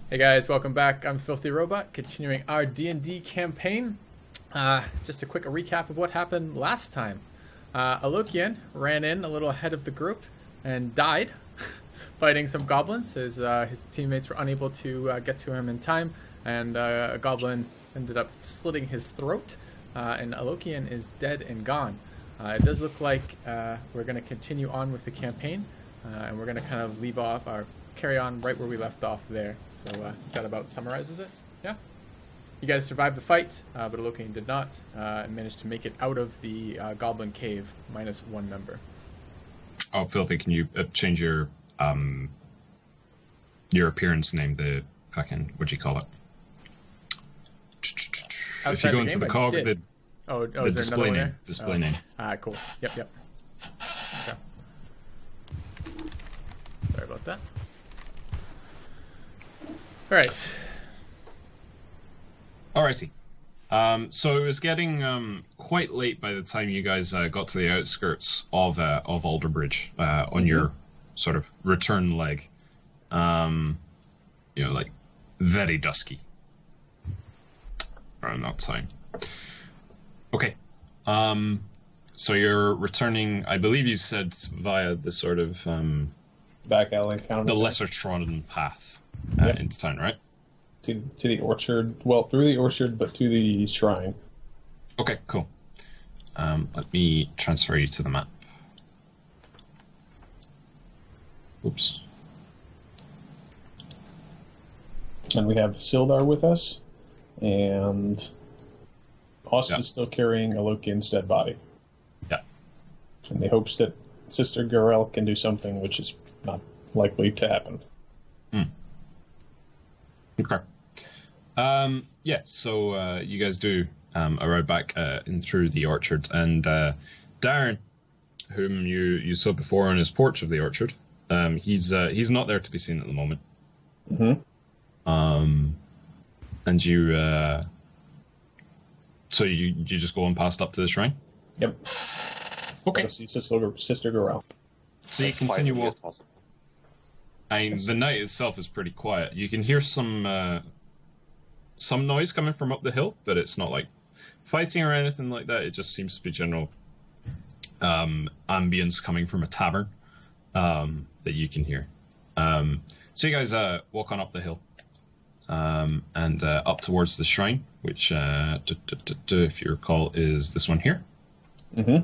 Hey guys, welcome back. I'm FilthyRobot, continuing our D&D campaign. Just a quick recap of what happened last time. Alokian ran in a little ahead of the group and died, fighting some goblins. His teammates were unable to get to him in time, and a goblin ended up slitting his throat, and Alokian is dead and gone. It does look like we're going to continue on with the campaign, and we're going to kind of leave off our carry on right where we left off there. So that about summarizes it. Yeah. You guys survived the fight, but Alokian did not, and managed to make it out of the goblin cave, minus one member. Oh, Filthy, can you change your appearance name? The fucking, what'd you call it? If you go into the cog, the display name. Display name. Cool. Yep. Okay. Sorry about that. All right. Alrighty. So it was getting quite late by the time you guys got to the outskirts of Alderbridge on your sort of return leg. Like very dusky around that time. Okay. So you're returning. I believe you said via the sort of back alley counter, the lesser trodden path into town, right? To the orchard. Well, through the orchard, but to the shrine. Okay, cool. Let me transfer you to the map. Oops. And we have Sildar with us, and Aust is still carrying Alokian's dead body. Yeah. In the hopes that Sister Garaele can do something, which is not likely to happen. Okay. So you guys do arrive back in through the orchard, and Daran, whom you saw before on his porch of the orchard, he's not there to be seen at the moment. And you so you just go and passed up to the shrine? Yep. Okay. See Sister Garaele. So you continue walking. The night itself is pretty quiet. You can hear some noise coming from up the hill, but it's not like fighting or anything like that. It just seems to be general ambience coming from a tavern that you can hear. So you guys walk on up the hill and up towards the shrine, which, if you recall, is this one here. Yeah.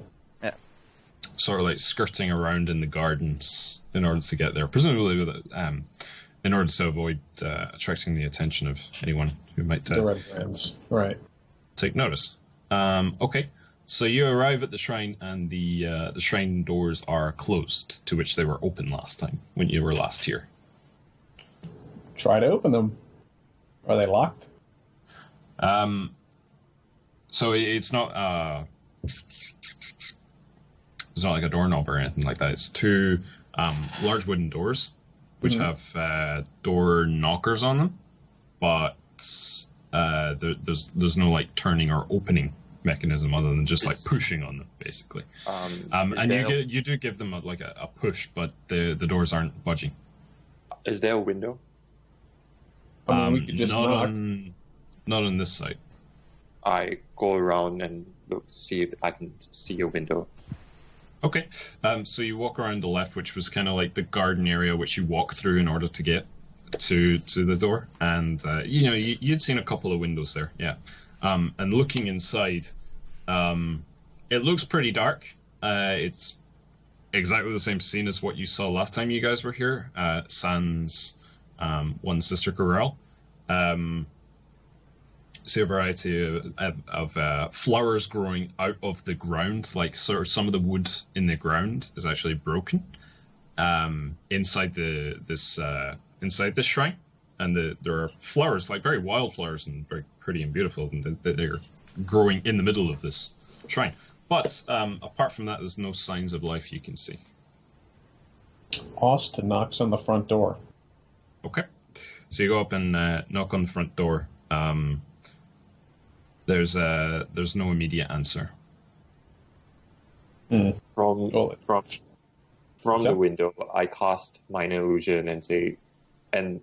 Sort of like skirting around in the gardens in order to get there, presumably in order to avoid attracting the attention of anyone who might the Redbrands, right? Take notice. Okay, so you arrive at the shrine, and the shrine doors are closed, to which they were open last time when you were last here. Try to open them. Are they locked? So it's not. It's not like a doorknob or anything like that. It's two large wooden doors, which have door knockers on them, but there's no like turning or opening mechanism other than just like pushing on them, basically. And you do give them a push, but the doors aren't budging. Is there a window? We could just knock. Not on this side. I go around and look to see if I can see a window. Okay, so you walk around the left, which was kind of like the garden area, which you walk through in order to get to the door, and you'd seen a couple of windows there, yeah. And looking inside, it looks pretty dark. It's exactly the same scene as what you saw last time you guys were here. Sans one Sister Garaele. See a variety of flowers growing out of the ground, like sort of some of the wood in the ground is actually broken inside this shrine, and there are flowers, like very wild flowers and very pretty and beautiful, and they're growing in the middle of this shrine. But apart from that, there's no signs of life you can see. Aust knocks on the front door. Okay, so you go up and knock on the front door. There's no immediate answer. From the window, I cast Minor Illusion and say, and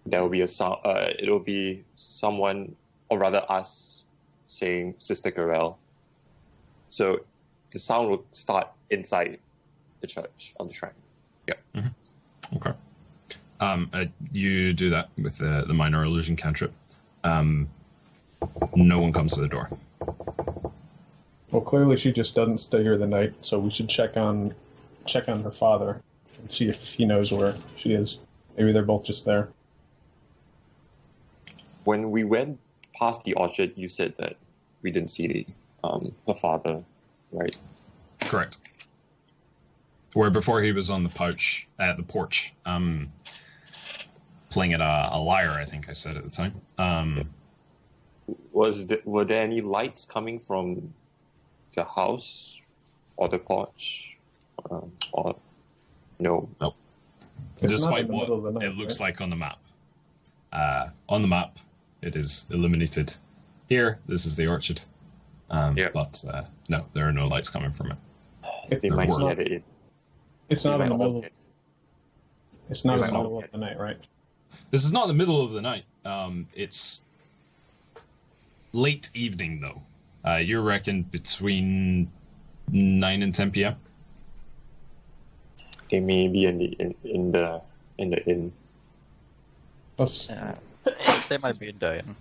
there will be a sound. It'll be someone, or rather us, saying Sister Garaele. So the sound will start inside the church on the shrine. Yeah. Mm-hmm. Okay. You do that with the minor illusion cantrip. No one comes to the door. Well, clearly she just doesn't stay here the night, so we should check on her father and see if he knows where she is. Maybe they're both just there. When we went past the orchard, you said that we didn't see her father, right? Correct. Where before he was on the porch, playing at a lyre, I think I said at the time. Were there any lights coming from the house or the porch? Or no? Nope. It's not Despite in the what middle of the night, it looks right? like on the map. On the map, it is illuminated. Here, this is the orchard. Yeah. But no, there are no lights coming from it. They There might were. get it in. It's They not in might the all middle. get- It's not in It's the not. middle of the night, right? This is not the middle of the night. It's late evening, though. You reckon between 9 and 10 p.m.? They may be in the inn. Let's, Yeah, they might be in the inn.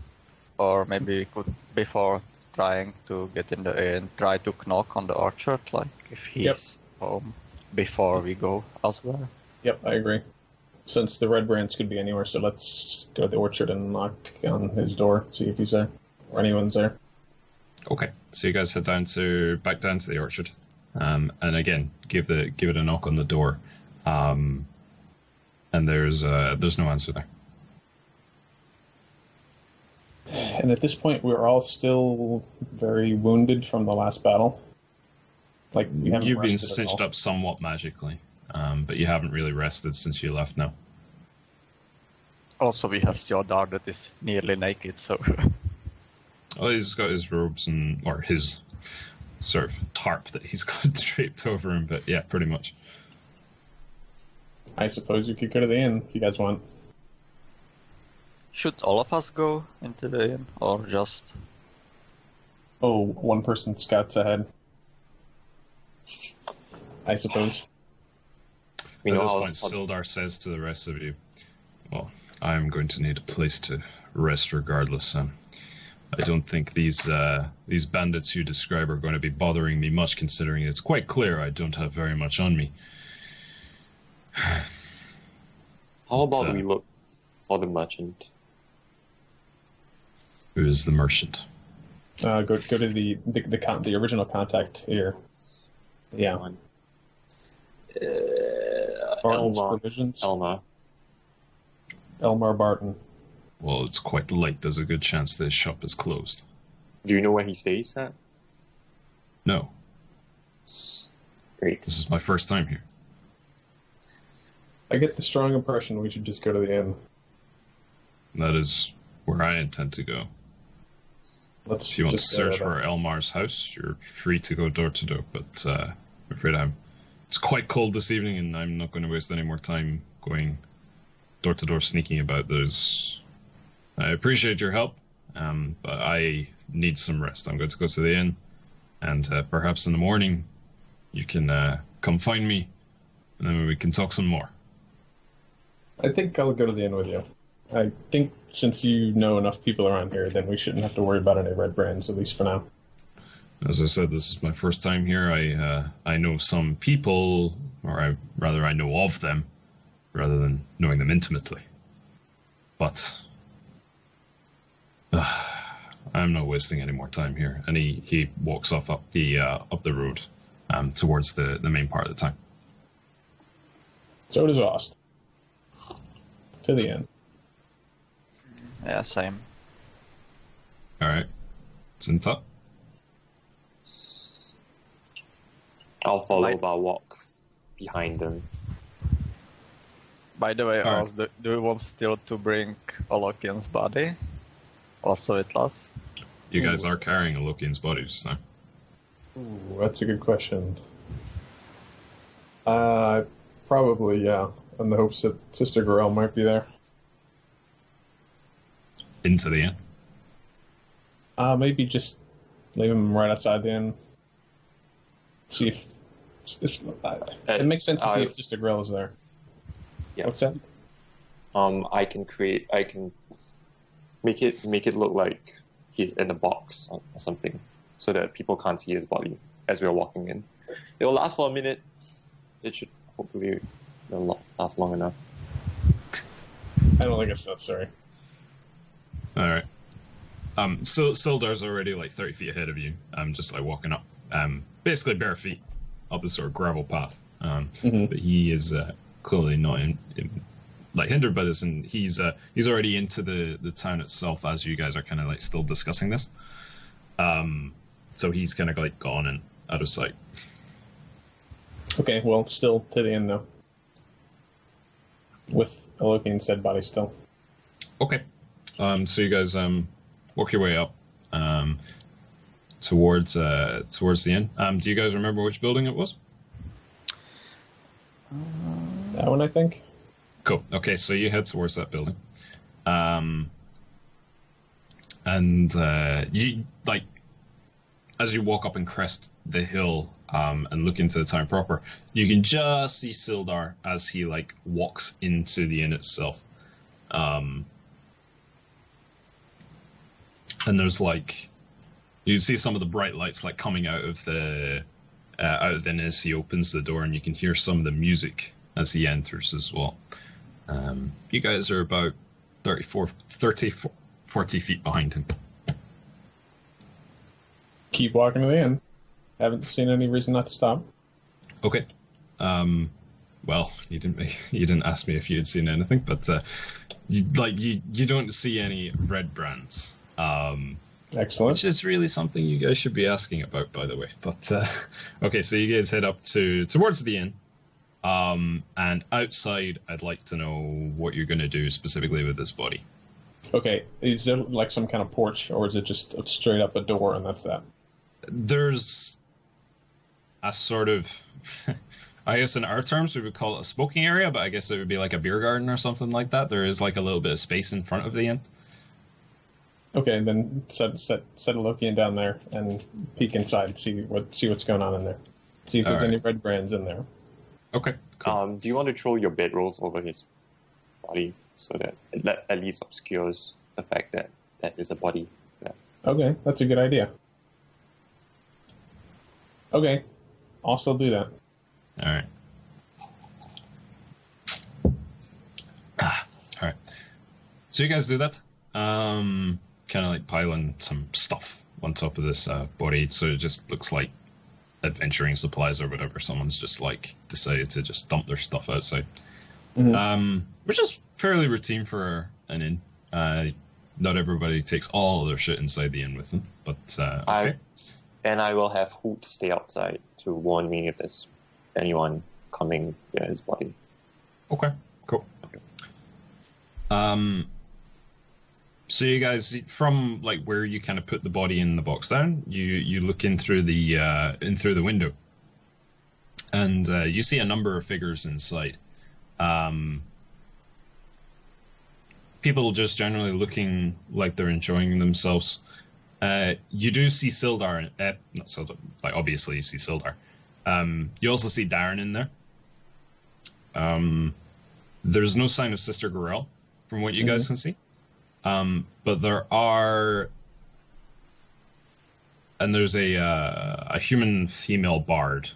Or maybe we could, before trying to get in the inn, try to knock on the orchard, like if he's Yep. home before we go elsewhere. Yep, I agree. Since the Redbrands could be anywhere, so let's go to the orchard and knock on his door, see if he's there or anyone's there. Okay, so you guys head back down to the orchard, and again give it a knock on the door, and there's no answer there. And at this point, we're all still very wounded from the last battle. Like we haven't You've been rested at cinched all. up somewhat magically, but you haven't really rested since you left. No. Also, we have Siodar that is nearly naked, so Well, he's got his robes or his sort of tarp that he's got draped over him, but yeah, pretty much. I suppose you could go to the inn if you guys want. should all of us go into the inn, or just... Oh, one person scouts ahead. I suppose. We At know this how- point, how- Sildar says to the rest of you, well, I'm going to need a place to rest regardless. I don't think these bandits you describe are going to be bothering me much, considering it's quite clear I don't have very much on me. How about So- we look for the merchant? Who is the merchant? Go to the original contact here. Yeah. Barton's Elmar. Provisions. Elmar. Elmar Barton. Well, it's quite late. There's a good chance this shop is closed. Do you know where he stays at? No, Great. this is my first time here. I get the strong impression we should just go to the inn. That is where I intend to go. Let's If you want to just go search there. for Elmar's house, you're free to go door to door, but I'm afraid it's quite cold this evening, and I'm not going to waste any more time going door to door sneaking about. I appreciate your help, but I need some rest. I'm going to go to the inn, and perhaps in the morning you can come find me, and then we can talk some more. I think I'll go to the inn with you. I think since you know enough people around here, then we shouldn't have to worry about any red brands, at least for now. As I said, this is my first time here. I know some people, or I know of them, rather than knowing them intimately. But I'm not wasting any more time here. And he walks off up the road towards the main part of the town. So does Aust. To the inn. Yeah, same. All right, Sinta. I'll follow, Right. but I'll walk behind them. By the way, Alright. Oz, do you want still to bring Olokian's body? Also with us? You guys are carrying Olokian's body just now. Ooh, that's a good question. Probably, yeah. In the hopes that Sister Garaele might be there. into the inn? Maybe just leave him right outside the inn. See if it makes sense to see if Sister Grell is there. Yeah. What's that? I can make it look like he's in a box or something, so that people can't see his body as we're walking in. It'll last for a minute. It should hopefully last long enough. I don't think it's necessary. All right. So Sildar's already like 30 feet ahead of you. Just like walking up, basically bare feet up this sort of gravel path. But he is clearly not like hindered by this, and he's already into the town itself as you guys are kind of like still discussing this. So he's kind of like gone and out of sight. Okay, well, still to the end though, with Alokian's dead body still. Okay. So you guys work your way up towards the inn. Do you guys remember which building it was? That one, I think. Cool. Okay, so you head towards that building, and you like as you walk up and crest the hill and look into the town proper, you can just see Sildar as he like walks into the inn itself, and there's like you see some of the bright lights like coming out of the inn as he opens the door, and you can hear some of the music as he enters as well. You guys are about 40 feet behind him. Keep walking to the inn. Haven't seen any reason not to stop. Okay. Well, you didn't ask me if you had seen anything, but you don't see any Redbrands. Excellent. Which is really something you guys should be asking about, by the way. But okay, so you guys head up towards the inn. And outside, I'd like to know what you're going to do specifically with this body. Okay, is there like some kind of porch, or is it just straight up a door and that's that? There's a sort of, I guess in our terms we would call it a smoking area, but I guess it would be like a beer garden or something like that. There is like a little bit of space in front of the inn. Okay, then set a Lokian down there and peek inside, see what's going on in there. See if there's any red brands in there. Okay. Cool. Do you want to throw your bedrolls over his body so that it at least obscures the fact that that is a body? Yeah. Okay, that's a good idea. Okay, I'll still do that. All right. All right. So you guys do that. Kind of like piling some stuff on top of this body, so it just looks like adventuring supplies or whatever. Someone's just like decided to just dump their stuff outside, which is fairly routine for an inn. Not everybody takes all of their shit inside the inn with them, but okay. I will have Hoot stay outside to warn me if there's anyone coming near his body. Okay, cool. So you guys, from like where you kind of put the body in the box down, you look in through the window, and you see a number of figures inside. People just generally looking like they're enjoying themselves. You do see Sildar, not Sildar, like obviously you see Sildar. You also see Daran in there. There's no sign of Sister Garaele from what you guys can see. But there are, and there's a human female bard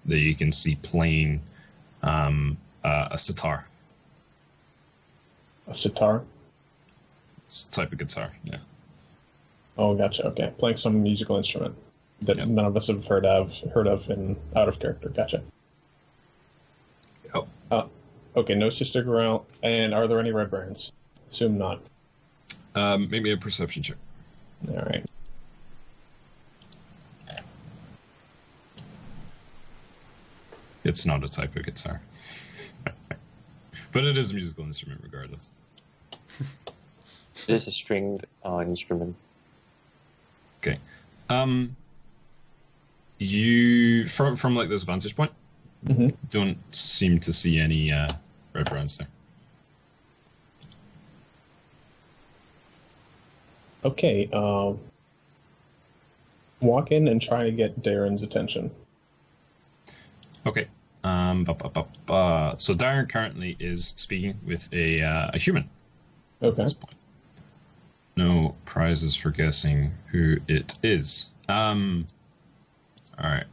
that you can see playing a sitar. A sitar? It's a type of guitar, yeah. Oh, gotcha. Okay, playing some musical instrument that none of us have heard of in out of character. Gotcha. Oh. Okay, no Sister Garaele. And are there any red brands? Assume not. Make me a perception check. All right. It's not a type of guitar. But it is a musical instrument regardless. It is a stringed instrument. Okay. You from like this vantage point, don't seem to see any red brands there. Okay, walk in and try to get Daran's attention. Okay. So Daran currently is speaking with a human at Okay. this point. No prizes for guessing who it is. All right.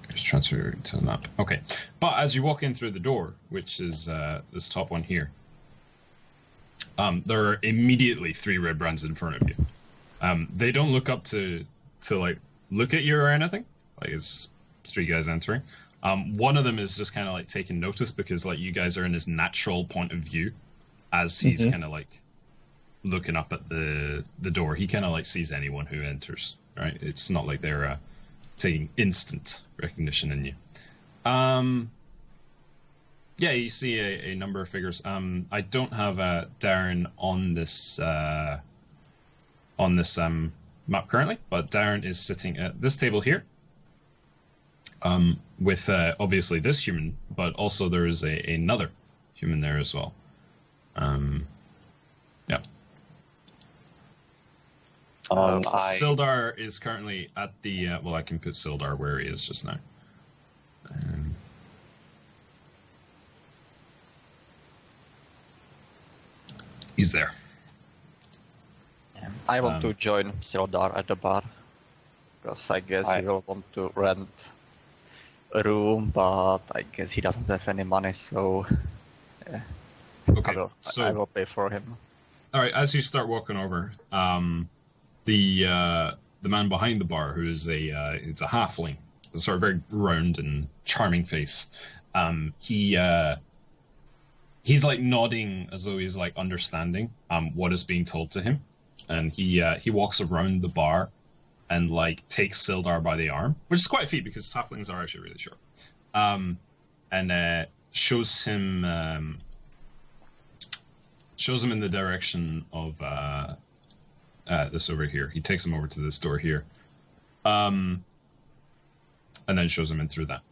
Just transfer to the map. Okay. But as you walk in through the door, which is this top one here, there are immediately 3 Redbrands in front of you. They don't look up to like look at you or anything. Like it's 3 guys entering. One of them is just kind of like taking notice because like you guys are in his natural point of view as he's kind of like looking up at the door. He kind of like sees anyone who enters, right? It's not like they're taking instant recognition in you. Yeah, you see a number of figures. I don't have Daran on this map currently, but Daran is sitting at this table here with obviously this human, but also there is another human there as well. Yeah. Sildar is currently at the... well, I can put Sildar where he is just now. He's there. I want to join Sildar at the bar. Because I guess he will want to rent a room, but I guess he doesn't have any money, so... Yeah. Okay, I will pay for him. All right, as you start walking over, the man behind the bar, who is it's a halfling, a sort of very round and charming face. He's like nodding as though he's like understanding what is being told to him, and he walks around the bar and like takes Sildar by the arm, which is quite a feat because halflings are actually really short, and shows him in the direction of this over here. He takes him over to this door here, and then shows him in through that.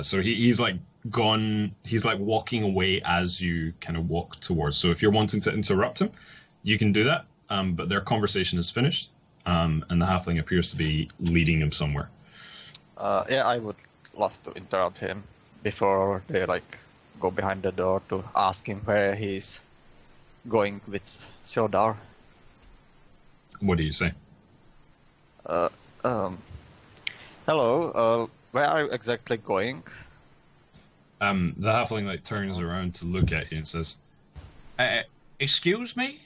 So he's like gone. He's like walking away as you kind of walk towards. So if you're wanting to interrupt him, you can do that. But their conversation is finished, and the halfling appears to be leading him somewhere. Yeah, I would love to interrupt him before they like go behind the door to ask him where he's going with Sildar. What do you say? Hello, where are you exactly going? The halfling like turns around to look at you and says, "Excuse me?"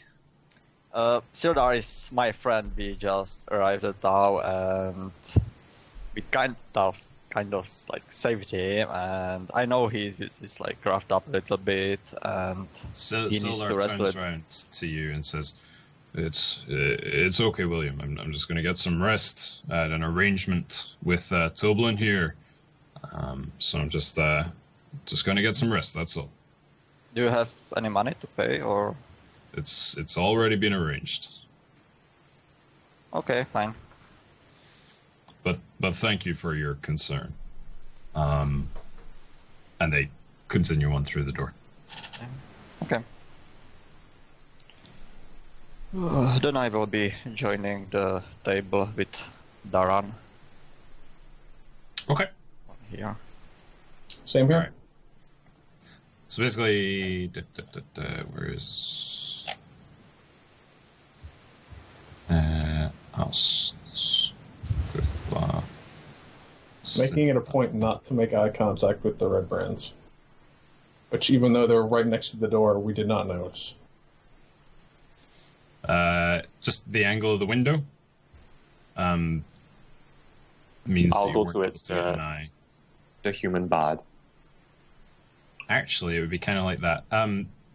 Sildar is my friend. We just arrived at town and we kind of like saved him, and I know he's like roughed up a little bit, and he needs to rest. Turns around to you and says, "It's okay, William. I'm just going to get some rest at an arrangement with Toblin here. So I'm just going to get some rest. That's all. Do you have any money to pay, or? It's already been arranged. Okay, fine. But thank you for your concern." And they continue on through the door. Okay. Then I will be joining the table with Daran. Okay. Here. Same here. All right. So basically, where is Aust? Kuthla, Making it a point not to make eye contact with the Redbrands. Which, even though they're right next to the door, we did not notice. Just the angle of the window means I'll that go you to weren't it, able to an eye. the human bard. Actually, it would be kind of like that.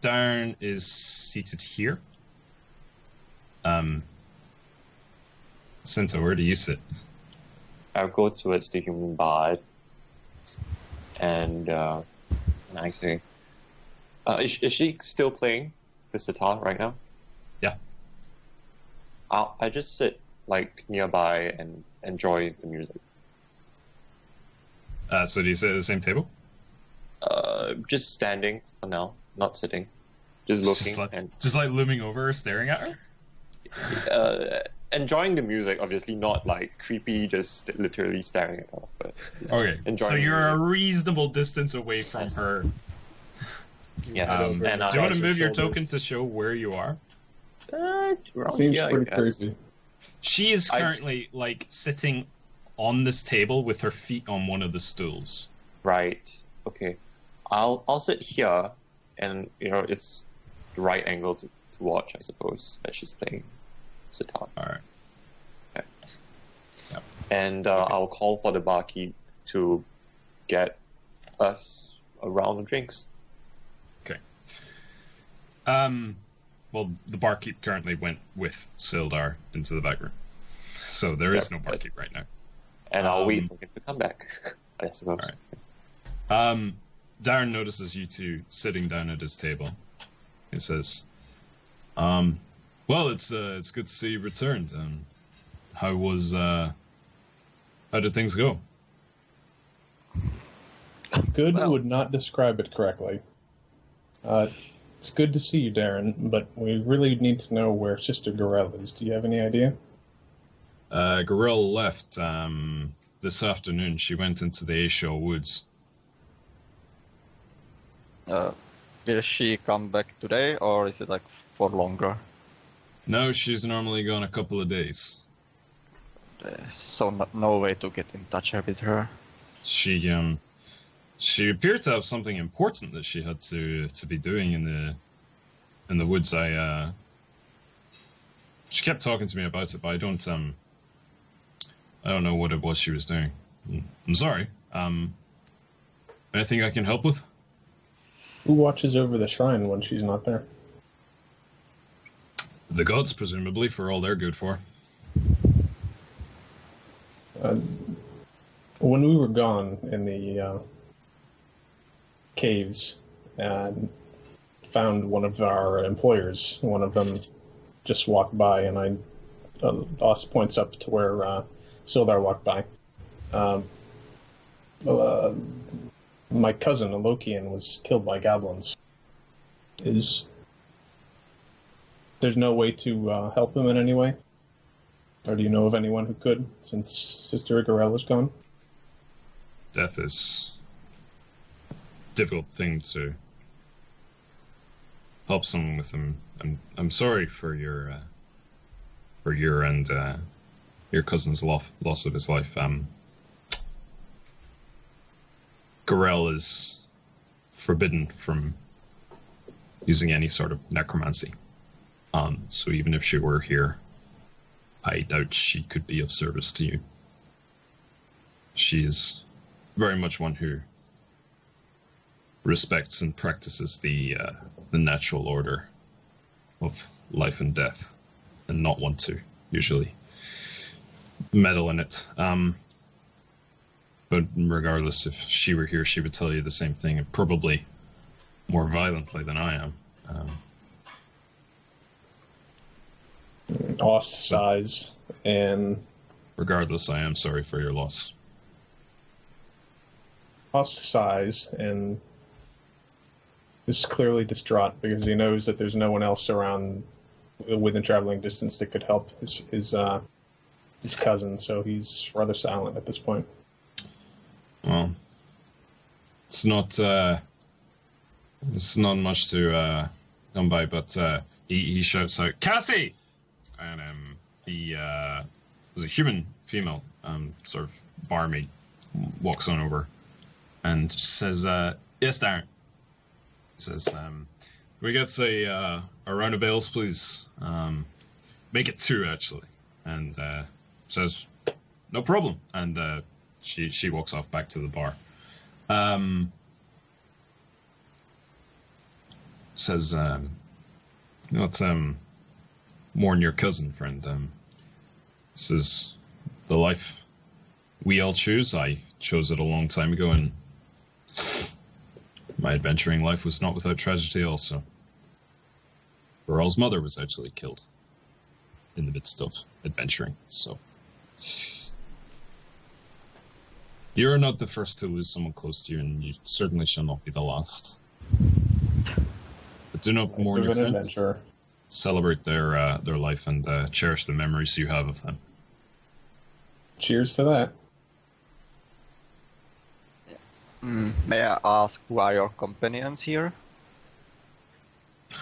Daran is seated here. Sinta, where do you sit? I'll go towards the human bard, and I say, is she still playing the sitar right now? Yeah. I just sit like nearby and enjoy the music. So do you sit at the same table? Just standing for now, not sitting. just looking just like looming over, staring at her. Enjoying the music, obviously not like creepy, just literally staring at her. But Okay, enjoying so the you're a music. reasonable distance away from her. Yes. Do you and want to Across move your your token shoulders. to show where you are? around Seems here, I pretty guess. creepy. She is I- currently like sitting on this table with her feet on one of the stools. Right. Okay. I'll sit here, and it's the right angle to watch, I suppose, as she's playing sitar. All right. And I'll call for the barkeep to get us a round of drinks. Well, the barkeep currently went with Sildar into the back room, so there is no barkeep right now. And I'll wait for him to come back, I suppose. All right. Daran notices you two sitting down at his table. He says, "Well, it's good to see you returned. How did things go?" Good Well- would not describe it correctly. It's good to see you, Daran, but we really need to know where Sister Garaele is. Do you have any idea? Garaele left this afternoon. She went into the Aishaw Woods. Will she come back today, or is it like for longer? No, she's normally gone a couple of days. So no way to get in touch with her. She appeared to have something important that she had to be doing in the woods. She kept talking to me about it, but I don't know what it was she was doing. I'm sorry. Anything I can help with? Who watches over the shrine when she's not there? The gods, presumably, for all they're good for. When we were gone in the caves and found one of our employers, one of them just walked by, and Aust points up to where Sildar walked by. My cousin, Alokian, was killed by goblins. There's no way to help him in any way? Or do you know of anyone who could, since Sister Garaele is gone? Death is a difficult thing to help someone with. I'm sorry for your and your cousin's loss of his life. Garaele is forbidden from using any sort of necromancy. So even if she were here, I doubt she could be of service to you. She is very much one who respects and practices the natural order of life and death, and not want to usually meddle in it. But regardless, if she were here, she would tell you the same thing, and probably more violently than I am. Aust sighs, and Regardless, I am sorry for your loss. Aust sighs and is clearly distraught because he knows that there's no one else around within traveling distance that could help his cousin, so he's rather silent at this point. Well, it's not much to come by, but he shouts out, "Cassie!" And he was a human female, sort of barmaid, walks on over and says, "Yes, Daran." He says, "We get a round of ales, please. Make it 2, actually." And says, "No problem." And she walks off back to the bar. Says, mourn your cousin, friend. This is the life we all choose. I chose it a long time ago, and my adventuring life was not without tragedy also. Garaele's mother was actually killed in the midst of adventuring, so... You're not the first to lose someone close to you, and you certainly shall not be the last. But Do not mourn Of your an friends. adventurer. Celebrate their life and cherish the memories you have of them. Cheers to that. May I ask who are your companions here?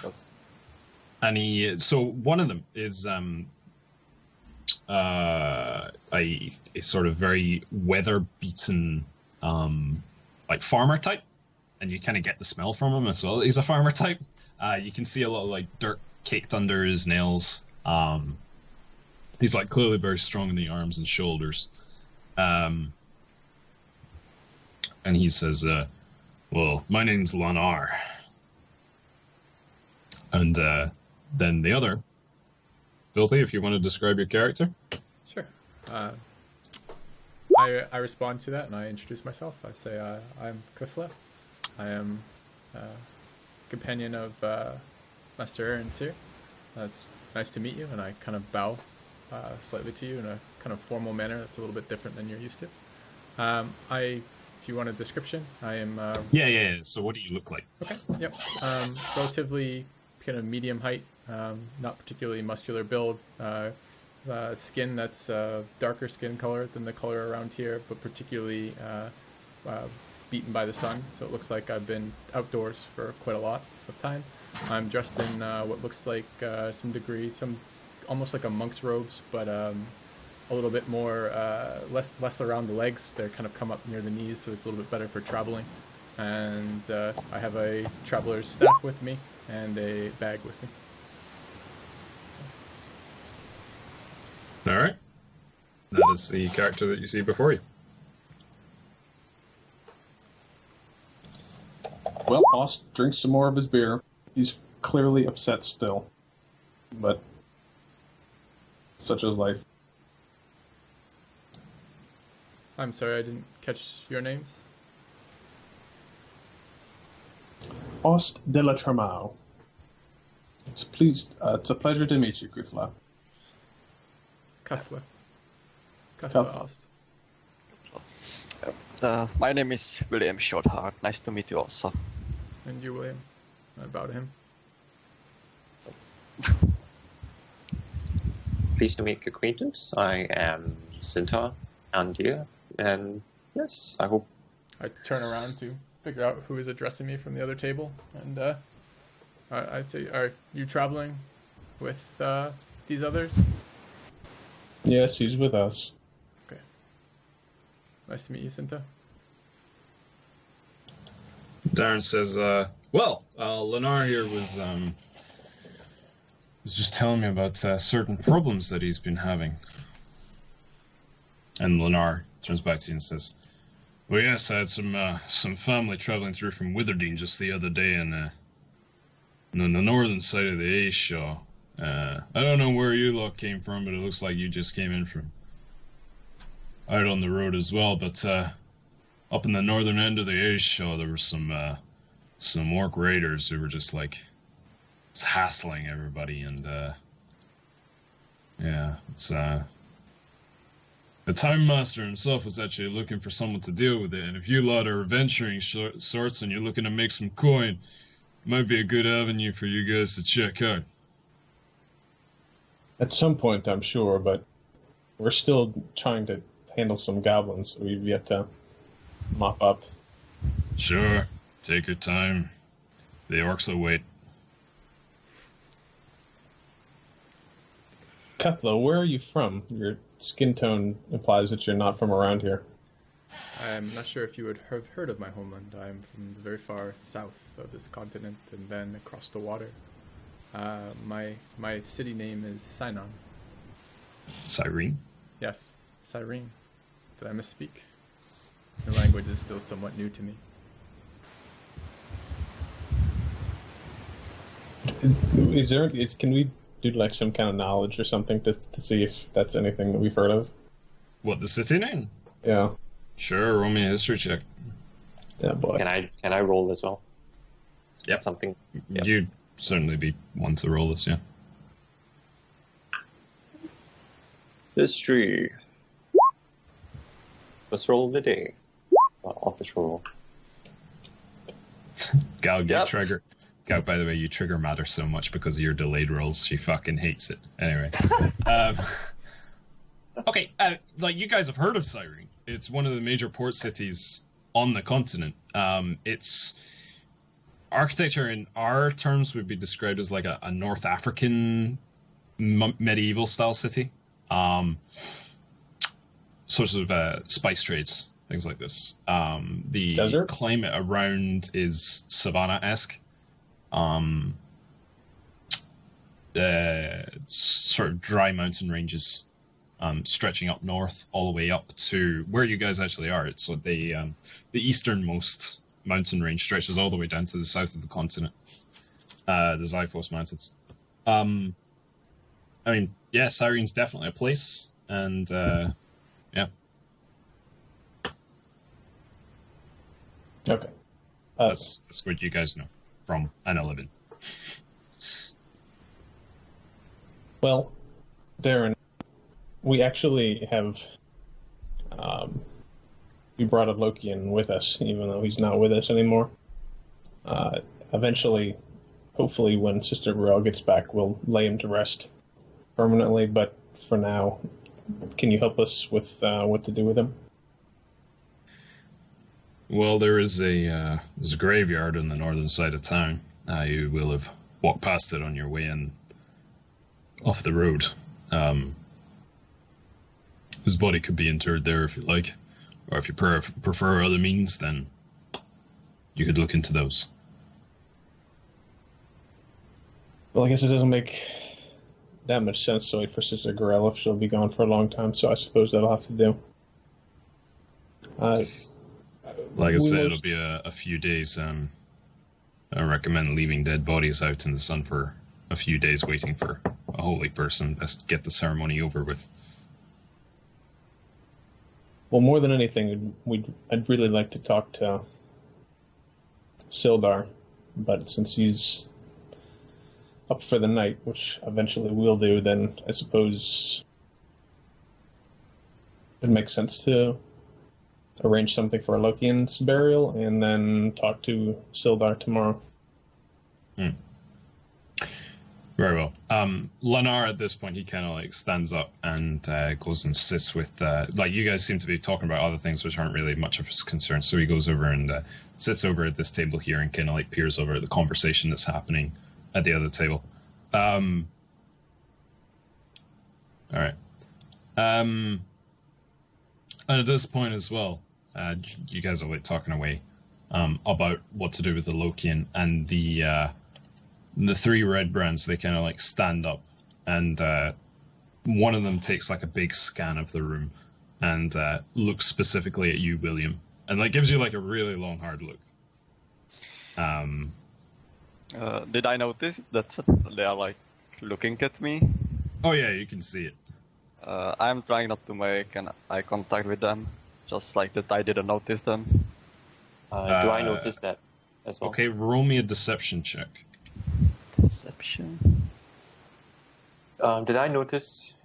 Yes. And so one of them is a sort of very weather-beaten, like farmer type, and you kind of get the smell from him as well. He's a farmer type. You can see a lot of like dirt caked under his nails. He's like clearly very strong in the arms and shoulders. And he says, "Well, my name's Lanar." And then the other, Filthy, if you want to describe your character. Sure. I respond to that and I introduce myself. I say I'm Kuthla. I am companion of Master Aaron's here. It's nice to meet you, and I kind of bow slightly to you in a kind of formal manner that's a little bit different than you're used to. If you want a description, I am... Yeah. So what do you look like? Okay, yep. Relatively kind of medium height, not particularly muscular build. Skin that's darker skin color than the color around here, but particularly beaten by the sun, so it looks like I've been outdoors for quite a lot of time. I'm dressed in what looks like almost like a monk's robes, but a little bit more less around the legs. They kind of come up near the knees, so it's a little bit better for traveling. And I have a traveler's staff with me and a bag with me. All right. That is the character that you see before you. Well, Aust drinks some more of his beer. He's clearly upset still. But such is life. I'm sorry, I didn't catch your names. Aust de la Tremau. It's a pleasure to meet you, Kuthla. Kuthla. Kuthla. Aust. My name is William Shortheart. Nice to meet you also. And you, William. I bow to him. Pleased to make acquaintance. I am Sinta Andia, and yes, I hope. I turn around to figure out who is addressing me from the other table, and I'd say, are you traveling with these others? Yes, he's with us. Okay. Nice to meet you, Sinta. Daran says, Lenar here was just telling me about certain problems that he's been having. And Lenar turns back to you and says, well, yes, I had some family traveling through from Witherdene just the other day on the northern side of the Ace Shaw. I don't know where you lot came from, but it looks like you just came in from out on the road as well, but up in the northern end of the Ace Shaw, there were some orc raiders who were just hassling everybody, and it's the Time Master himself was actually looking for someone to deal with it, and if you lot are adventuring sorts and you're looking to make some coin, it might be a good avenue for you guys to check out. At some point, I'm sure, but we're still trying to handle some goblins we've yet to mop up. Sure, take your time. The orcs will wait. Kuthla, where are you from? Your skin tone implies that you're not from around here. I'm not sure if you would have heard of my homeland. I'm from the very far south of this continent and then across the water. My city name is Sinon. Cyrene? Yes, Cyrene. Did I misspeak? The language is still somewhat new to me. Can we do some kind of knowledge or something to see if that's anything that we've heard of? What, the city name? Yeah. Sure, roll me a history check. Yeah, boy. Can I roll as well? Yep. Something. Yep. You'd certainly be one to roll this, yeah. History. First roll of the day. Office roll. Galgaliel Yep. Trigger. God, by the way, you trigger Matter so much because of your delayed rolls. She fucking hates it. Anyway. Okay, like you guys have heard of Cyrene. It's one of the major port cities on the continent. Its architecture in our terms would be described as like a North African medieval style city. Sorts of spice trades, things like this. The Desert? climate around is savanna-esque. Sort of dry mountain ranges, stretching up north all the way up to where you guys actually are. It's so the easternmost mountain range stretches all the way down to the south of the continent, the Xiphos Mountains. I mean, yeah, Cyrene's definitely a place, and yeah. Okay. That's what you guys know from an 11. Well, Daran, we actually have we brought a Lokian with us, even though he's not with us anymore. Eventually, hopefully, when Sister Garaele gets back, we'll lay him to rest permanently. But for now, can you help us with what to do with him? Well, there's a graveyard on the northern side of town. You will have walked past it on your way in off the road. His body could be interred there if you like, or if you prefer other means, then you could look into those. Well, I guess it doesn't make that much sense to wait for Sister Garaele if she'll be gone for a long time, so I suppose that'll have to do. Like I said, it'll be a few days. I recommend leaving dead bodies out in the sun for a few days waiting for a holy person. Best get the ceremony over with. Well, more than anything, I'd really like to talk to Sildar, but since he's up for the night, which eventually we'll do, then I suppose it makes sense to arrange something for Lokian's burial and then talk to Sildar tomorrow. Very well. Lanar at this point, he kind of like stands up and goes and sits with, like you guys seem to be talking about other things which aren't really much of his concern. So he goes over and sits over at this table here and kind of like peers over at the conversation that's happening at the other table. All right. And at this point as well, you guys are like talking away about what to do with the Lokian, and the three Redbrands, they kind of like stand up, and one of them takes like a big scan of the room and looks specifically at you, William, and like gives you like a really long hard look. Did I notice that they are like looking at me? Oh yeah, you can see it. I'm trying not to make an eye contact with them, just like that I didn't notice them. Do I notice that as well? Okay, roll me a deception check. Deception. Did I notice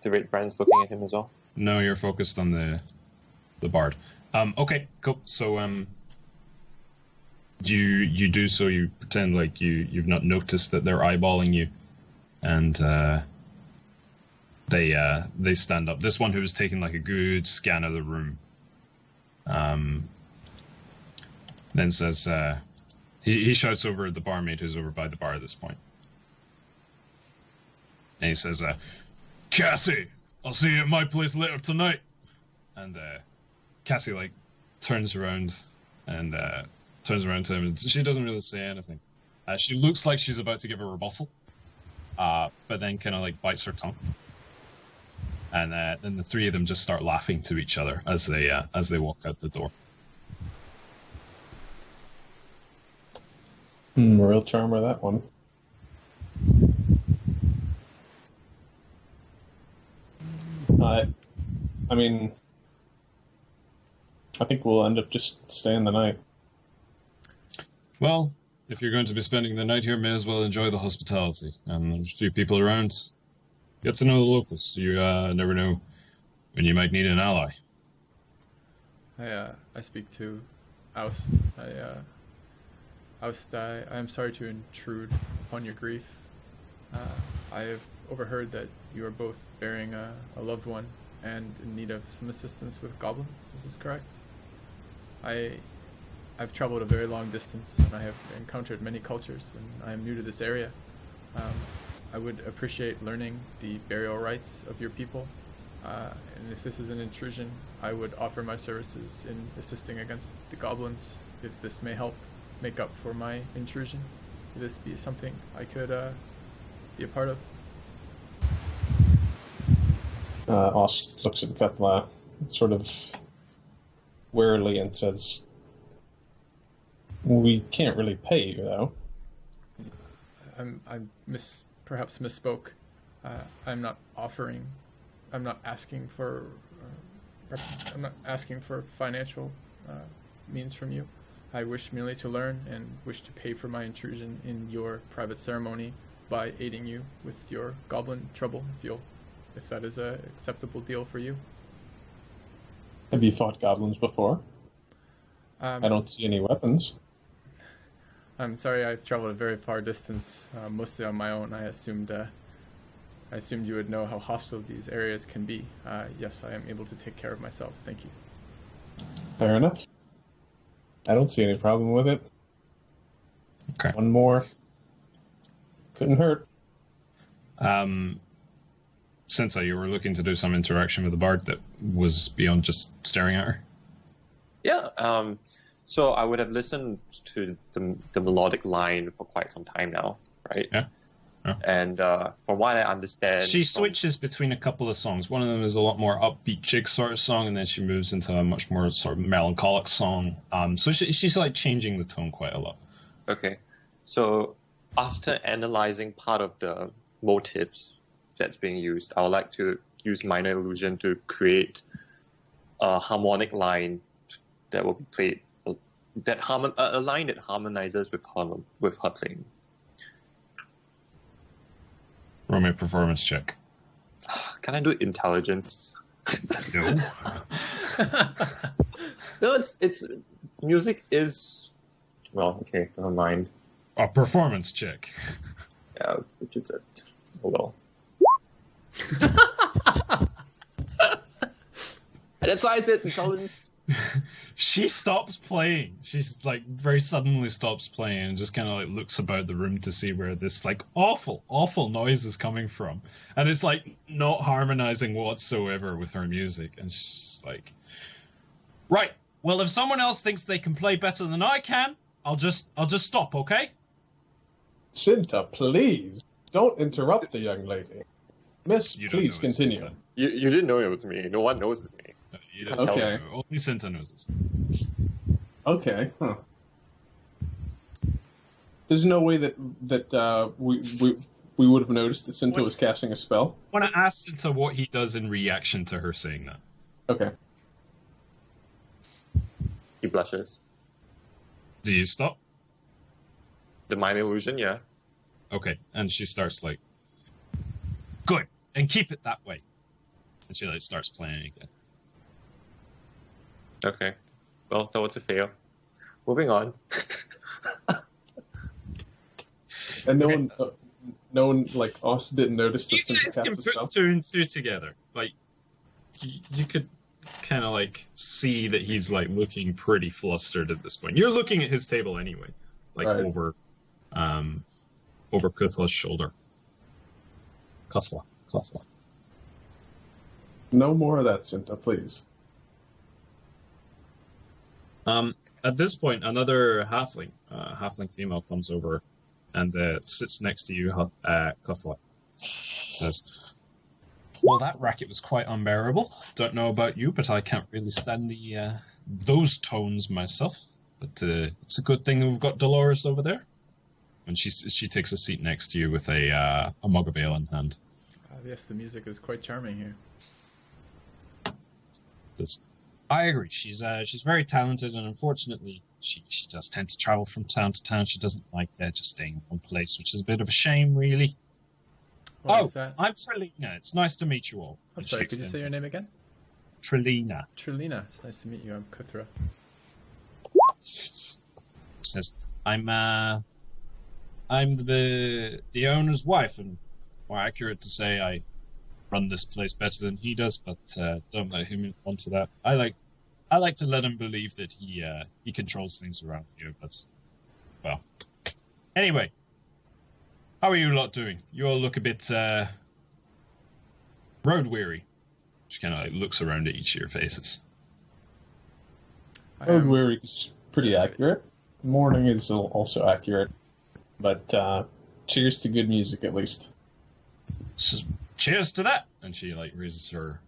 the Red Brands looking at him as well? No, you're focused on the bard. Okay, cool. So you do so. You pretend like you've not noticed that they're eyeballing you, and they stand up. This one who was taking like a good scan of the room, then says, he shouts over at the barmaid who's over by the bar at this point, and he says, "Cassie, I'll see you at my place later tonight." And Cassie like turns around to him, and she doesn't really say anything. She looks like she's about to give a rebuttal, but then kind of like bites her tongue. And then the three of them just start laughing to each other as they walk out the door. Real charmer, that one. I mean, I think we'll end up just staying the night. Well, if you're going to be spending the night here, may as well enjoy the hospitality. And there's a few people around. Get to know the locals. You never know when you might need an ally. I speak to Aust. Aust, I am sorry to intrude upon your grief. I have overheard that you are both burying a loved one and in need of some assistance with goblins. Is this correct? I've traveled a very long distance and I have encountered many cultures, and I am new to this area. I would appreciate learning the burial rites of your people, and if this is an intrusion, I would offer my services in assisting against the goblins, if this may help make up for my intrusion. Would this be something I could be a part of? Aust looks at Kuthla sort of warily and says, "We can't really pay you, though." I perhaps misspoke. I'm not asking for financial means from you. I wish merely to learn and wish to pay for my intrusion in your private ceremony by aiding you with your goblin trouble, if that is a acceptable deal for you. Have you fought goblins before? I don't see any weapons. I'm sorry, I've traveled a very far distance, mostly on my own. I assumed you would know how hostile these areas can be. Yes, I am able to take care of myself. Thank you. Fair enough. I don't see any problem with it. Okay. One more. Couldn't hurt. Sinta, you were looking to do some interaction with the bard that was beyond just staring at her? Yeah, so I would have listened to the melodic line for quite some time now, right? Yeah. And from what I understand... She switches between a couple of songs. One of them is a lot more upbeat jig sort of song, and then she moves into a much more sort of melancholic song. So she's like changing the tone quite a lot. Okay. So after analyzing part of the motives that's being used, I would like to use minor illusion to create a harmonic line that will be played, a line that harmonizes with her playing. Roll me a performance check. Can I do intelligence? No. No, it's music is, well, okay, never mind. A performance check. Yeah, which is it. Oh well. And that's why I said intelligence. She stops playing. She's like very suddenly stops playing and just kind of like looks about the room to see where this like awful noise is coming from, and it's like not harmonizing whatsoever with her music. And she's just like, right, well, if someone else thinks they can play better than I can, I'll just stop, okay? Sinta, please don't interrupt the young lady. Miss, please continue. Sinta. You didn't know it was me. No one knows it's me. You don't Okay. know. Only Sinta knows this. Okay, huh. There's no way that we would have noticed that Sinta was casting a spell? I want to ask Sinta what he does in reaction to her saying that. Okay. He blushes. Do you stop? The minor illusion, yeah. Okay, and she starts like, good, and keep it that way. And she like starts playing again. Okay. Well, that was a fail. Moving on. And no one like Aust didn't notice that You Sinta guys cast can a spell? put two and two together. Like, you could kind of like see that he's like looking pretty flustered at this point. You're looking at his table anyway, like Right. over Kuthla's shoulder. Kuthla. No more of that, Sinta, please. At this point, another halfling female comes over and sits next to you, Kuthla. Says, well, that racket was quite unbearable. Don't know about you, but I can't really stand those tones myself. But it's a good thing that we've got Dolores over there. And she takes a seat next to you with a mug of ale in hand. Yes, the music is quite charming here. I agree. She's very talented, and unfortunately, she does tend to travel from town to town. She doesn't like just staying in one place, which is a bit of a shame, really. What is that? I'm Tralina. It's nice to meet you all. I'm And sorry, she could you say your name again? Tralina. Tralina. It's nice to meet you. I'm Kuthla. Says, I'm the owner's wife, and more accurate to say, I run this place better than he does. But don't let him onto that. I like to let him believe that he controls things around here. But well, anyway, how are you lot doing? You all look a bit road weary. She kind of like looks around at each of your faces. Road weary is pretty accurate. Morning is also accurate. But cheers to good music, at least. So, cheers to that! And she like raises her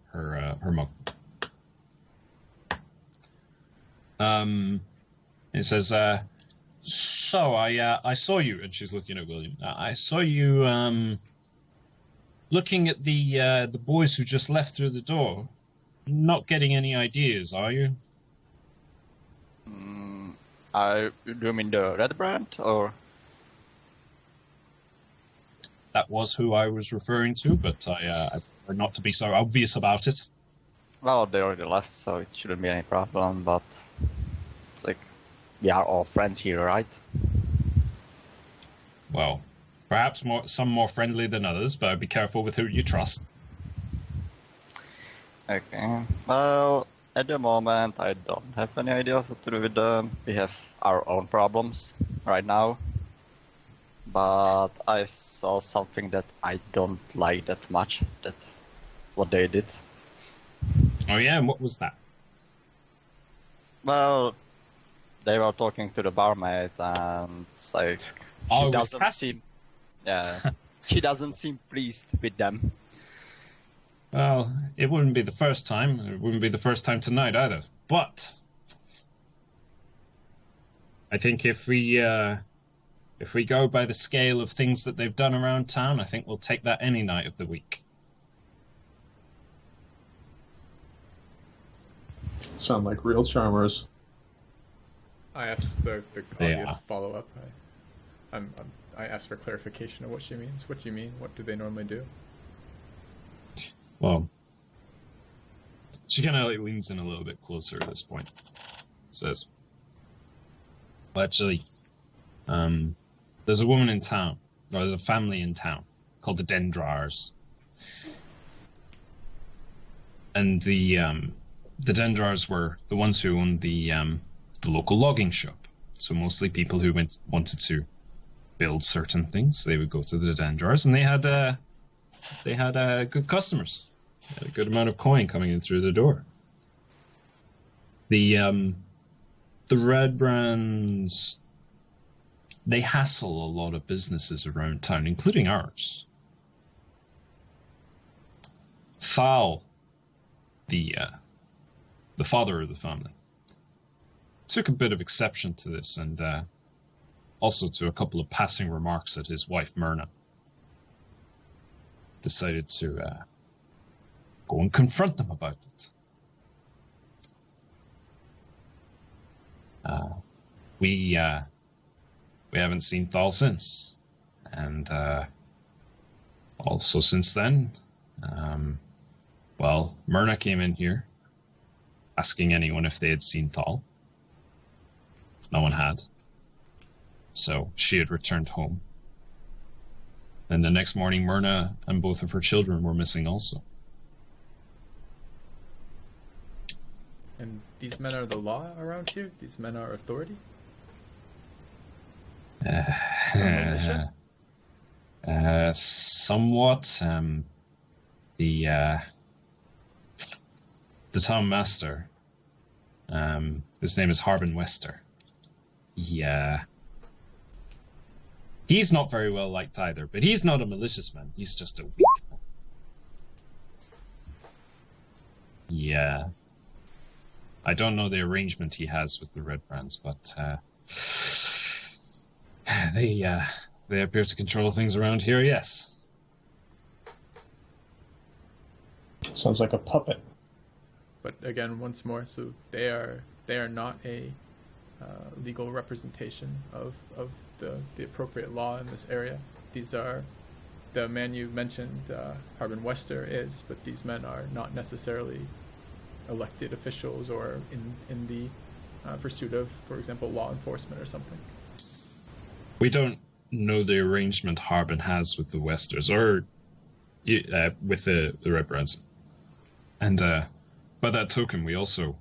mug. It says, "So I saw you," and she's looking at William. I saw you looking at the boys who just left through the door. Not getting any ideas, are you? Do you mean the Redbrand, or? That was who I was referring to, but I prefer not to be so obvious about it. Well, they already left, so it shouldn't be any problem, but... like, we are all friends here, right? Well, perhaps some more friendly than others, but be careful with who you trust. Okay. Well, at the moment, I don't have any idea what to do with them. We have our own problems right now. But I saw something that I don't like that much, that what they did. Oh yeah, and what was that? Well, they were talking to the barmaid, and it's like she doesn't seem, she doesn't seem pleased with them. Well, it wouldn't be the first time. It wouldn't be the first time tonight either. But I think if we go by the scale of things that they've done around town, I think we'll take that any night of the week. Sound like real charmers. I asked the obvious follow-up. I asked for clarification of what she means. What do you mean? What do they normally do? Well, she kind of like leans in a little bit closer at this point. Says, well, actually, there's a woman in town, or there's a family in town called the Dendrars. And the Dendrars were the ones who owned the local logging shop. So mostly people who wanted to build certain things, they would go to the Dendrars, and they had good customers. They had a good amount of coin coming in through the door. The Redbrands, they hassle a lot of businesses around town, including ours. Thal, the father of the family, took a bit of exception to this, and also to a couple of passing remarks at his wife Myrna. Decided to go and confront them about it. We haven't seen Thal since, and also since then, well, Myrna came in here asking anyone if they had seen Thal. No one had, so she had returned home. And the next morning, Myrna and both of her children were missing also. And these men are the law around here? These men are authority? Somewhat. The town master, his name is Harbin Wester. He's not very well liked either, but he's not a malicious man. He's just a weak man. Yeah. I don't know the arrangement he has with the Redbrands, but they appear to control things around here, yes. Sounds like a puppet. But again, once more, so they are not a legal representation of the appropriate law in this area. These are the man you mentioned, Harbin Wester is, but these men are not necessarily elected officials or in the pursuit of, for example, law enforcement or something. We don't know the arrangement Harbin has with the Westers, or with the Redbrands. And by that token, we also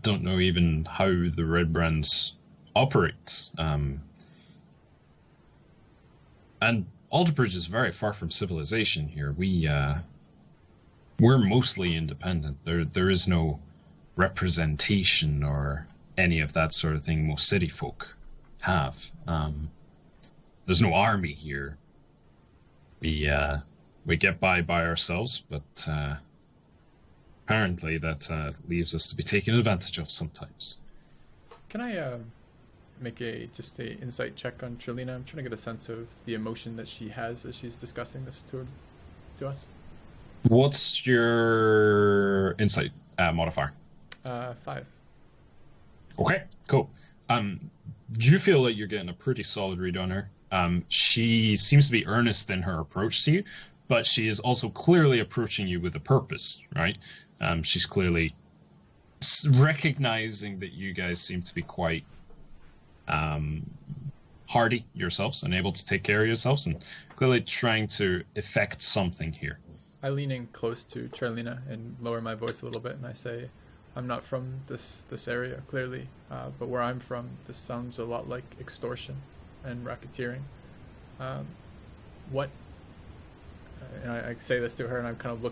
don't know even how the Redbrands operate. And Alderbridge is very far from civilization here. We're mostly independent. There is no representation or any of that sort of thing most city folk have. There's no army here. We get by ourselves, but apparently that leaves us to be taken advantage of sometimes. Can I make just a insight check on Tralina? I'm trying to get a sense of the emotion that she has as she's discussing this to us. What's your insight modifier? 5. Okay, cool. You feel like you're getting a pretty solid read on her. She seems to be earnest in her approach to you, but she is also clearly approaching you with a purpose, right? She's clearly recognizing that you guys seem to be quite hardy yourselves and able to take care of yourselves, and clearly trying to effect something here. I lean in close to Tralina and lower my voice a little bit, and I say, I'm not from this area, clearly, but where I'm from, this sounds a lot like extortion and racketeering. And I say this to her, and I'm kind of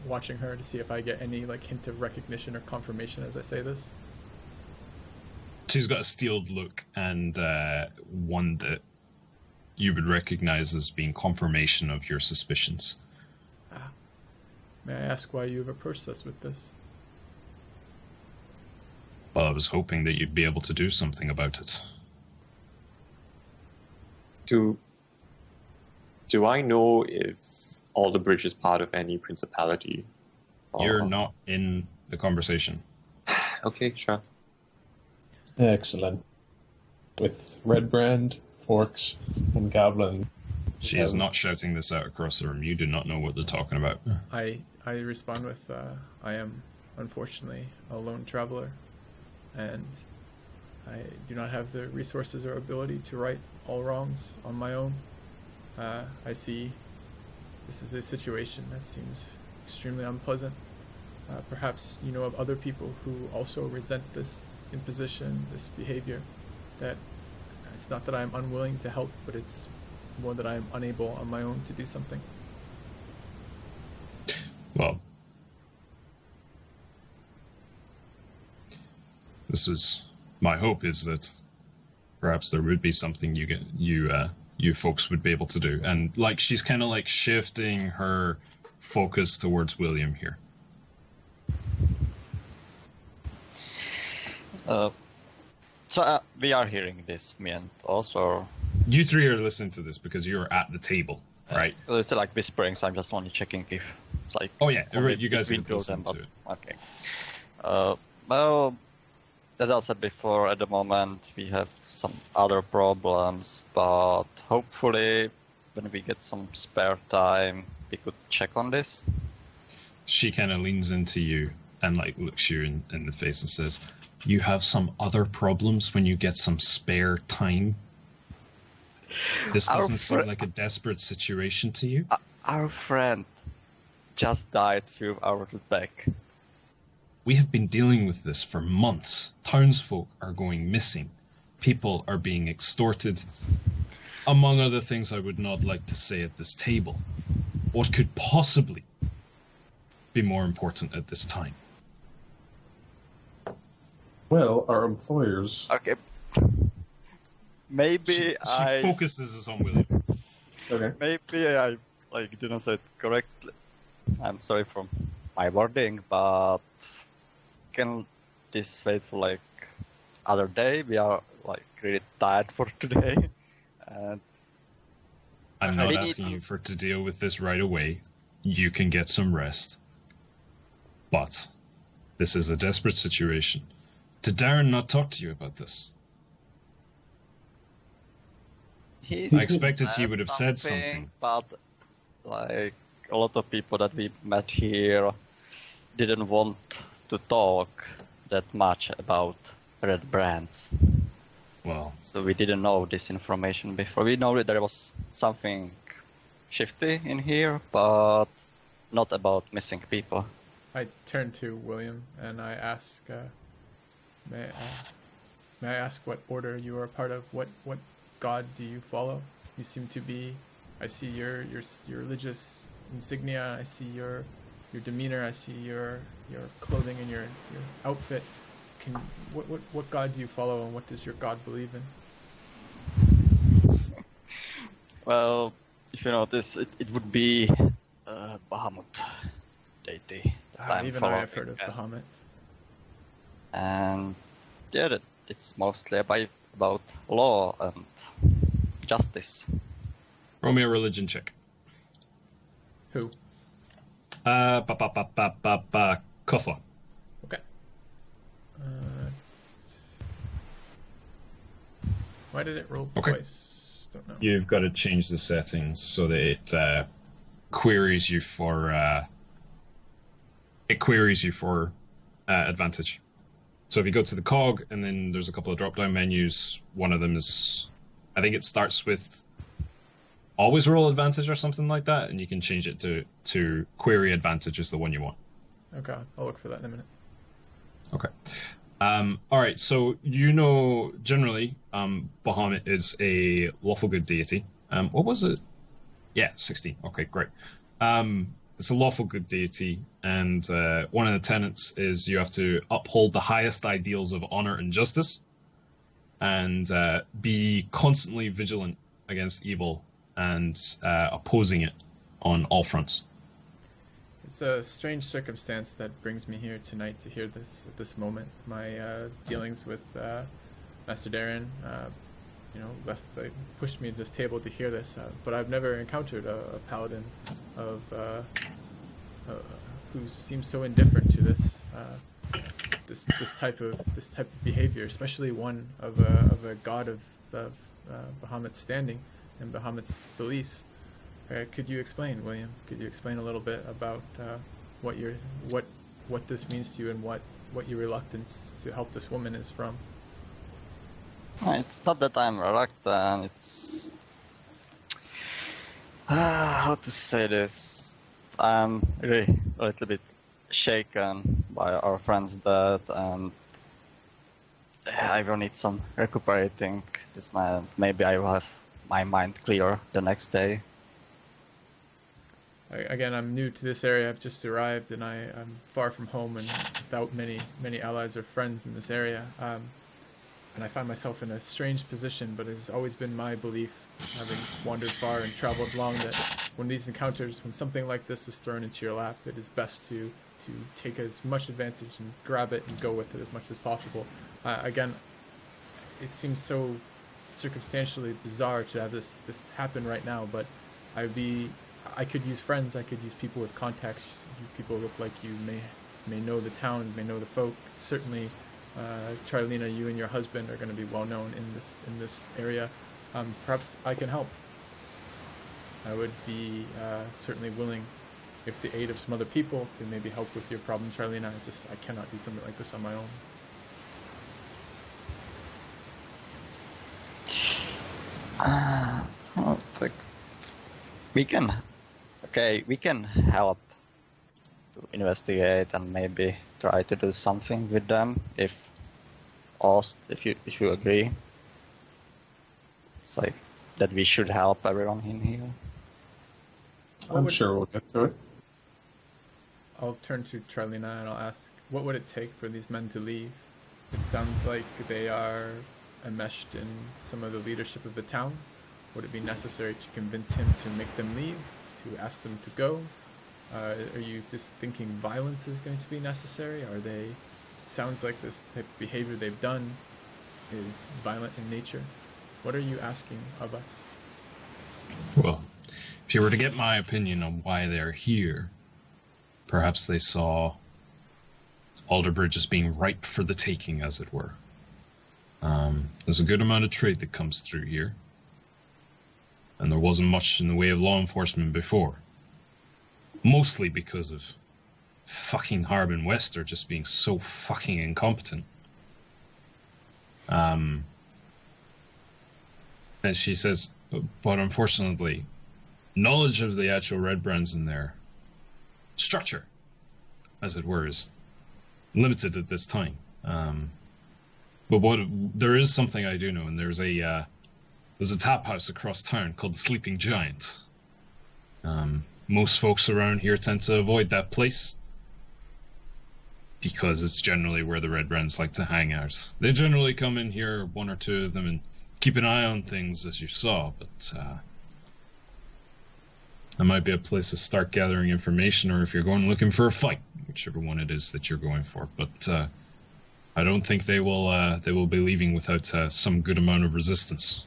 watching her to see if I get any hint of recognition or confirmation as I say this. She's got a steeled look, and one that you would recognize as being confirmation of your suspicions. May I ask why you've approached us with this? Well, I was hoping that you'd be able to do something about it. Do I know if Alderbridge is part of any principality? You're not in the conversation. Okay, sure. Excellent. With Redbrand, Orcs, and Goblin. She is not shouting this out across the room. You do not know what they're talking about. I respond with, I am, unfortunately, a lone traveler, and I do not have the resources or ability to right all wrongs on my own. I see this is a situation that seems extremely unpleasant. Perhaps you know of other people who also resent this imposition, this behavior, that it's not that I'm unwilling to help, but it's more that I'm unable on my own to do something. Well, this was my hope, is that perhaps there would be something you folks would be able to do. And she's kind of shifting her focus towards William here. So we are hearing this, me and also. You three are listening to this because you're at the table, right? It's whispering, so I'm just only checking if it's Oh yeah, right. You guys can listen to it. Okay. Well, as I said before, at the moment we have some other problems, but hopefully when we get some spare time, we could check on this. She kind of leans into you and looks you in the face and says, "You have some other problems when you get some spare time? This doesn't seem like a desperate situation to you?" Our friend just died a few hours back. We have been dealing with this for months. Townsfolk are going missing. People are being extorted. Among other things I would not like to say at this table. What could possibly be more important at this time? Well, our employers. Okay. Maybe she focuses this on William. Okay. Maybe I didn't say it correctly. I'm sorry for my wording, but can this wait for other day? We are really tired for today, and I'm not asking you to deal with this right away. You can get some rest, but this is a desperate situation. Did Daran not talk to you about this? I expected he would have said something. But a lot of people that we met here didn't want to talk that much about Redbrands. Well, So we didn't know this information before. We know that there was something shifty in here, but not about missing people. I turn to William and I ask, may I ask what order you are a part of? What god do you follow? You seem to be. I see your religious insignia. I see your demeanor. I see your clothing and your outfit. What god do you follow, and what does your god believe in? Well, if you notice, it would be Bahamut deity. that I'm Even I have following. heard of Bahamut. And yeah, it's mostly about law and justice. roll me a religion check. Who? Kuthla. Okay. Why did it roll Okay. twice? Don't know. You've got to change the settings so that it queries you for advantage. So if you go to the cog and then there's a couple of drop-down menus, one of them is, I think it starts with always roll advantage or something like that, and you can change it to query advantage is the one you want. Okay, I'll look for that in a minute. Okay. All right. So generally, Bahamut is a lawful good deity. What was it? Yeah, 16. Okay, great. It's a lawful good deity, and one of the tenets is you have to uphold the highest ideals of honor and justice, and be constantly vigilant against evil and opposing it on all fronts. It's a strange circumstance that brings me here tonight to hear this at this moment. My dealings with Master Daran, they pushed me to this table to hear this, but I've never encountered a paladin of who seems so indifferent to this type of behavior, especially one of a god of Bahamut's standing and Bahamut's beliefs. Could you explain, William? Could you explain a little bit about what this means to you and what your reluctance to help this woman is from? It's not that I'm reluctant, it's... how to say this? I'm really a little bit shaken by our friend's death, and I will need some recuperating this night. Maybe I will have my mind clear the next day. Again, I'm new to this area. I've just arrived, and I'm far from home and without many allies or friends in this area. And I find myself in a strange position, but it has always been my belief, having wandered far and traveled long, that when something like this is thrown into your lap, it is best to take as much advantage and grab it and go with it as much as possible. Again, it seems so circumstantially bizarre to have this happen right now, but I could use friends, I could use people with contacts. You people look like you may know the town, may know the folk. Certainly, Tralina, you and your husband are going to be well known in this area. Perhaps I can help. I would be certainly willing, with the aid of some other people, to maybe help with your problem, Tralina. I cannot do something like this on my own. We can help to investigate and maybe try to do something with them if you agree. It's like that we should help everyone in here. I'm sure we'll get to it. I'll turn to Tralina and I'll ask, what would it take for these men to leave? It sounds like they are enmeshed in some of the leadership of the town. Would it be necessary to convince him to make them leave, to ask them to go? Are you just thinking violence is going to be necessary? It sounds like this type of behavior they've done is violent in nature. What are you asking of us? Well, if you were to get my opinion on why they're here, perhaps they saw Alderbridge as being ripe for the taking, as it were. There's a good amount of trade that comes through here, and there wasn't much in the way of law enforcement before. Mostly because of fucking Harbin Wester just being so fucking incompetent. And she says, but unfortunately, knowledge of the actual Redbrands in their structure, as it were, is limited at this time. But there is something I do know, and there's a tap house across town called the Sleeping Giant. Most folks around here tend to avoid that place because it's generally where the Redbrands like to hang out. They generally come in here, one or two of them, and keep an eye on things, as you saw, but that might be a place to start gathering information, or if you're going looking for a fight, whichever one it is that you're going for. But I don't think they will be leaving without some good amount of resistance.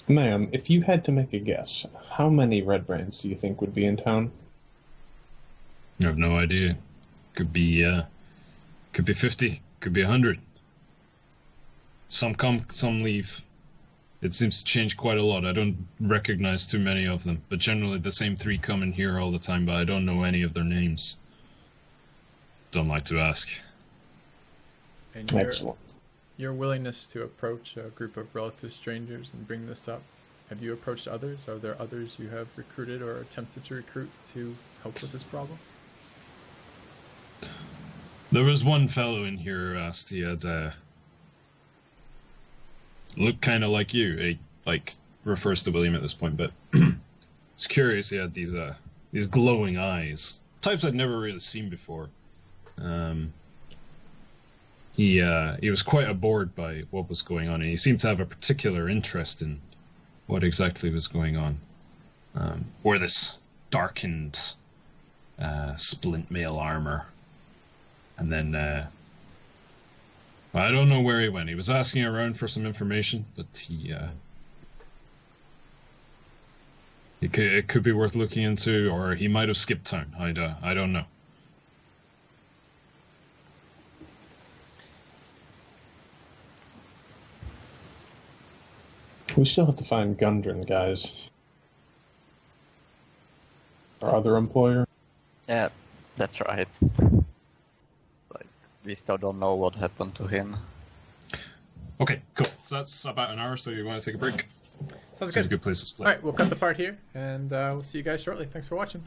Ma'am, if you had to make a guess, how many Redbrands do you think would be in town? I have no idea. Could be 50, could be 100. Some come, some leave. It seems to change quite a lot. I don't recognize too many of them, but generally the same 3 come in here all the time, but I don't know any of their names. Don't like to ask. And Excellent. your willingness to approach a group of relative strangers and bring this up, have you approached others? Are there others you have recruited or attempted to recruit to help with this problem? There was one fellow in here, Aust. He had looked kind of like you. He, like, refers to William at this point, but it's curious. He had these glowing eyes, types I'd never really seen before. He was quite aboard by what was going on, and he seemed to have a particular interest in what exactly was going on. Wore this darkened splint mail armor. And then, I don't know where he went. He was asking around for some information, but it could be worth looking into, or he might have skipped town. I don't know. We still have to find Gundren, guys. Our other employer. Yeah, that's right. Like, we still don't know what happened to him. Okay, cool. So that's about an hour, so you want to take a break? Sounds Seems good. a good place to split. All right, we'll cut the part here, and we'll see you guys shortly. Thanks for watching.